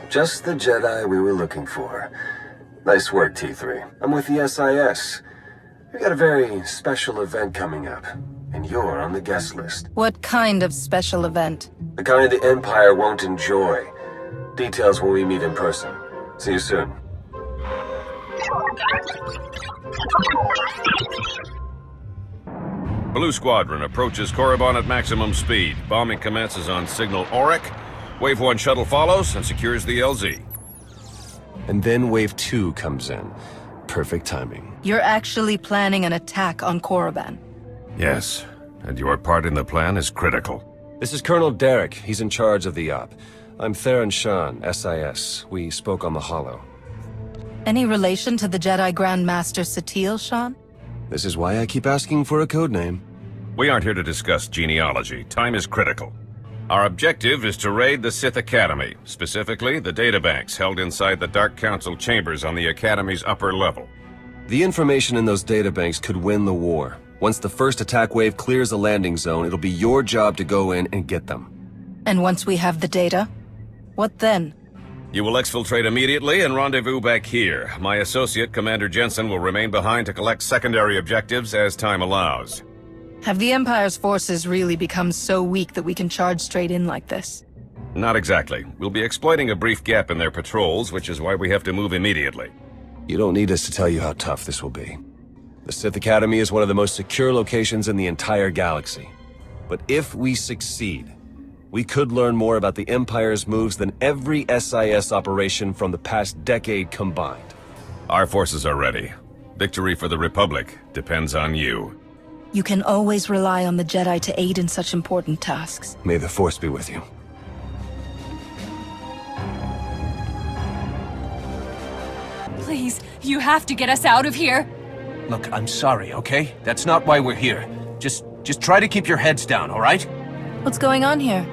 Just the Jedi we were looking for. Nice work, T3. I'm with the SIS. We got a very special event coming up, and you're on the guest list. What kind of special event? The kind the Empire won't enjoy. Details when we meet in person. See you soon. Blue Squadron approaches Korriban at maximum speed. Bombing commences on signal Auric. Wave 1 shuttle follows and secures the LZ. And then Wave 2 comes in. Perfect timing. You're actually planning an attack on Korriban. Yes, and your part in the plan is critical. This is Colonel Derek. He's in charge of the op. I'm Theron Shan, SIS. We spoke on the holo. Any relation to the Jedi Grand Master Satele, Shan? This is why I keep asking for a codename. We aren't here to discuss genealogy. Time is critical. Our objective is to raid the Sith Academy, specifically the databanks held inside the Dark Council chambers on the Academy's upper level. The information in those databanks could win the war. Once the first attack wave clears the landing zone, it'll be your job to go in and get them. And once we have the data, what then? You will exfiltrate immediately and rendezvous back here. My associate, Commander Jensen, will remain behind to collect secondary objectives as time allows. Have the Empire's forces really become so weak that we can charge straight in like this? Not exactly. We'll be exploiting a brief gap in their patrols, which is why we have to move immediately. You don't need us to tell you how tough this will be. The Sith Academy is one of the most secure locations in the entire galaxy. But if we succeed, we could learn more about the Empire's moves than every SIS operation from the past decade combined. Our forces are ready. Victory for the Republic depends on you. You can always rely on the Jedi to aid in such important tasks. May the Force be with you. Please, you have to get us out of here. Look, I'm sorry, okay? That's not why we're here. Just try to keep your heads down, all right? What's going on here?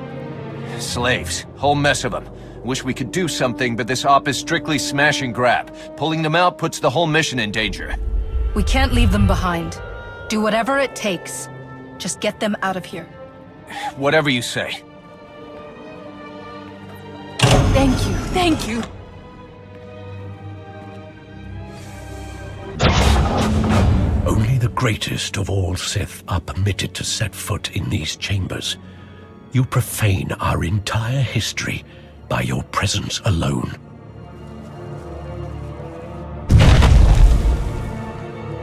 Slaves. Whole mess of them. Wish we could do something, but this op is strictly smash and grab. Pulling them out puts the whole mission in danger. We can't leave them behind. Do whatever it takes. Just get them out of here. Whatever you say. Thank you. Only the greatest of all Sith are permitted to set foot in these chambers. You profane our entire history by your presence alone.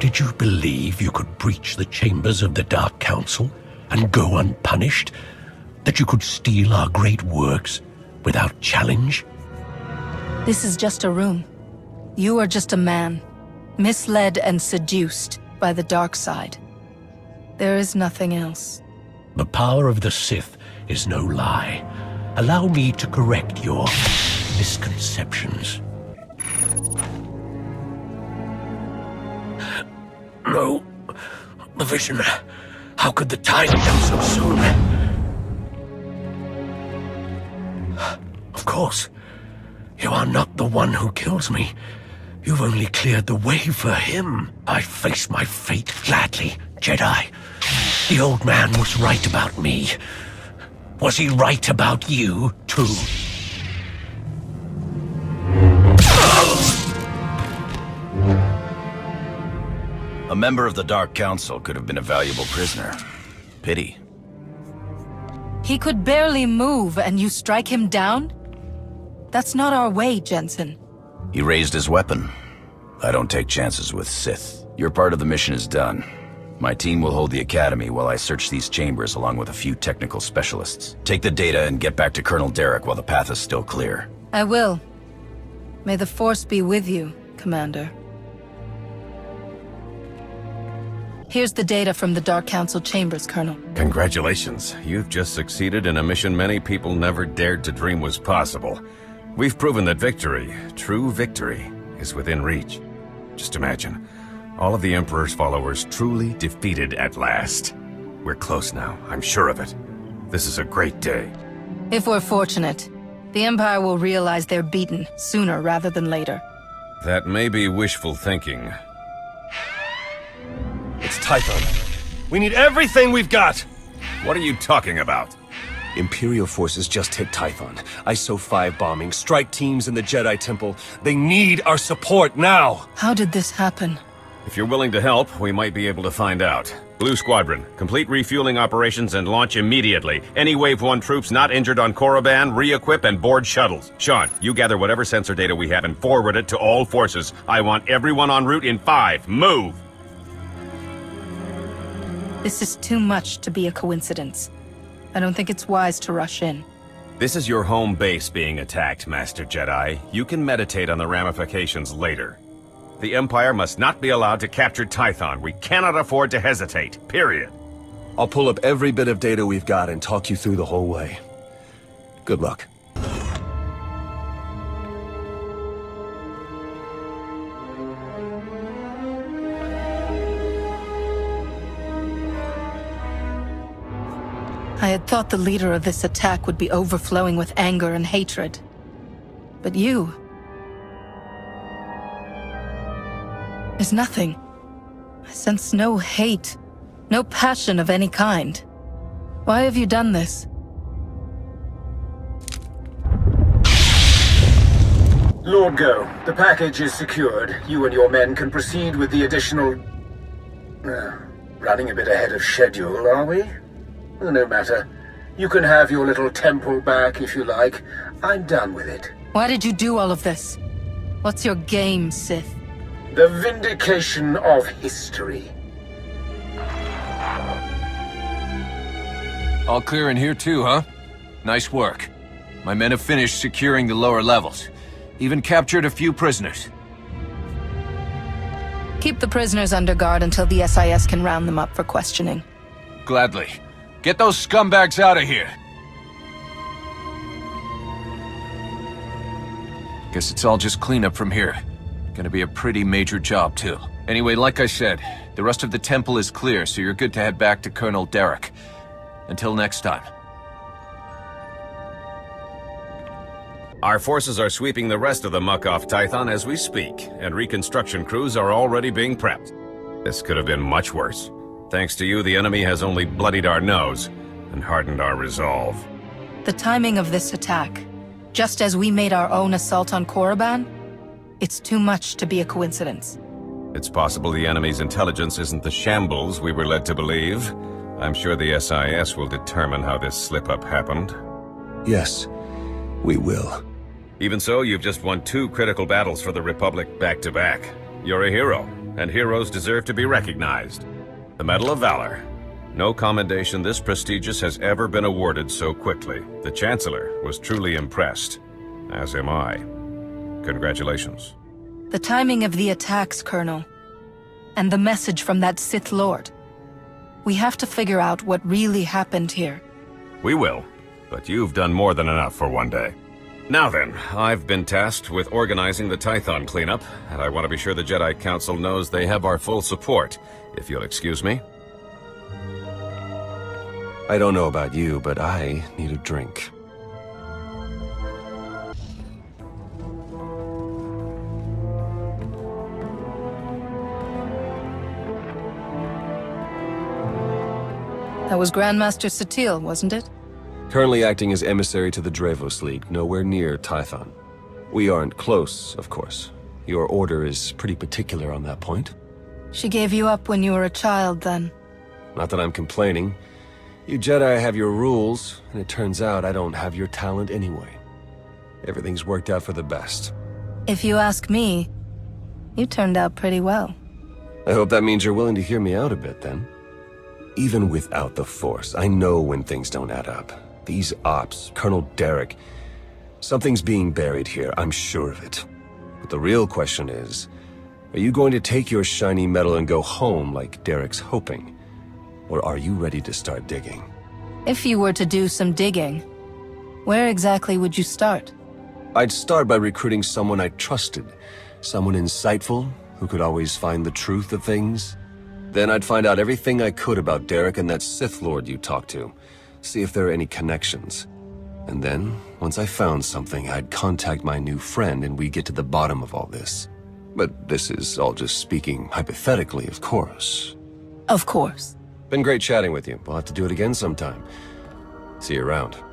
Did you believe you could breach the chambers of the Dark Council and go unpunished? That you could steal our great works without challenge? This is just a room. You are just a man, misled and seduced by the dark side. There is nothing else. The power of the Sith is no lie. Allow me to correct your misconceptions. No. The vision. How could the time come so soon? Of course. You are not the one who kills me. You've only cleared the way for him. I face my fate gladly, Jedi. The old man was right about me. Was he right about you, too? A member of the Dark Council could have been a valuable prisoner. Pity. He could barely move and you strike him down? That's not our way, Jensen. He raised his weapon. I don't take chances with Sith. Your part of the mission is done. My team will hold the Academy while I search these chambers along with a few technical specialists. Take the data and get back to Colonel Derek while the path is still clear. I will. May the Force be with you, Commander. Here's the data from the Dark Council chambers, Colonel. Congratulations. You've just succeeded in a mission many people never dared to dream was possible. We've proven that victory, true victory, is within reach. Just imagine, all of the Emperor's followers truly defeated at last. We're close now, I'm sure of it. This is a great day. If we're fortunate, the Empire will realize they're beaten sooner rather than later. That may be wishful thinking. It's Typhon. We need everything we've got! What are you talking about? Imperial forces just hit Tython. ISO 5 bombing, strike teams in the Jedi Temple. They need our support now! How did this happen? If you're willing to help, we might be able to find out. Blue Squadron, complete refueling operations and launch immediately. Any Wave 1 troops not injured on Korriban, re-equip and board shuttles. Sean, you gather whatever sensor data we have and forward it to all forces. I want everyone en route in 5. Move! This is too much to be a coincidence. I don't think it's wise to rush in. This is your home base being attacked, Master Jedi. You can meditate on the ramifications later. The Empire must not be allowed to capture Tython. We cannot afford to hesitate. Period. I'll pull up every bit of data we've got and talk you through the whole way. Good luck. I had thought the leader of this attack would be overflowing with anger and hatred. But you... There's nothing. I sense no hate, no passion of any kind. Why have you done this? Lord Go, the package is secured. You and your men can proceed with the additional... running a bit ahead of schedule, are we? No matter. You can have your little temple back if you like. I'm done with it. Why did you do all of this? What's your game, Sith? The vindication of history. All clear in here too, huh? Nice work. My men have finished securing the lower levels. Even captured a few prisoners. Keep the prisoners under guard until the SIS can round them up for questioning. Gladly. Get those scumbags out of here! Guess it's all just cleanup from here. Gonna be a pretty major job, too. Anyway, like I said, the rest of the temple is clear, so you're good to head back to Colonel Derek. Until next time. Our forces are sweeping the rest of the muck off Tython as we speak, and reconstruction crews are already being prepped. This could have been much worse. Thanks to you, the enemy has only bloodied our nose and hardened our resolve. The timing of this attack, just as we made our own assault on Korriban, it's too much to be a coincidence. It's possible the enemy's intelligence isn't the shambles we were led to believe. I'm sure the SIS will determine how this slip-up happened. Yes, we will. Even so, you've just won 2 critical battles for the Republic back-to-back. You're a hero, and heroes deserve to be recognized. The Medal of Valor. No commendation this prestigious has ever been awarded so quickly. The Chancellor was truly impressed, as am I. Congratulations. The timing of the attacks, Colonel, and the message from that Sith Lord. We have to figure out what really happened here. We will, but you've done more than enough for one day. Now then, I've been tasked with organizing the Tython cleanup, and I want to be sure the Jedi Council knows they have our full support, if you'll excuse me. I don't know about you, but I need a drink. That was Grandmaster Satil, wasn't it? Currently acting as emissary to the Drevos League, nowhere near Tython. We aren't close, of course. Your order is pretty particular on that point. She gave you up when you were a child, then. Not that I'm complaining. You Jedi have your rules, and it turns out I don't have your talent anyway. Everything's worked out for the best. If you ask me, you turned out pretty well. I hope that means you're willing to hear me out a bit, then. Even without the Force, I know when things don't add up. These ops, Colonel Derek... Something's being buried here, I'm sure of it. But the real question is, are you going to take your shiny medal and go home like Derek's hoping? Or are you ready to start digging? If you were to do some digging, where exactly would you start? I'd start by recruiting someone I trusted. Someone insightful, who could always find the truth of things. Then I'd find out everything I could about Derek and that Sith Lord you talked to. See if there are any connections. And then, once I found something, I'd contact my new friend and we'd get to the bottom of all this. But this is all just speaking hypothetically, of course. Of course. Been great chatting with you. We'll have to do it again sometime. See you around.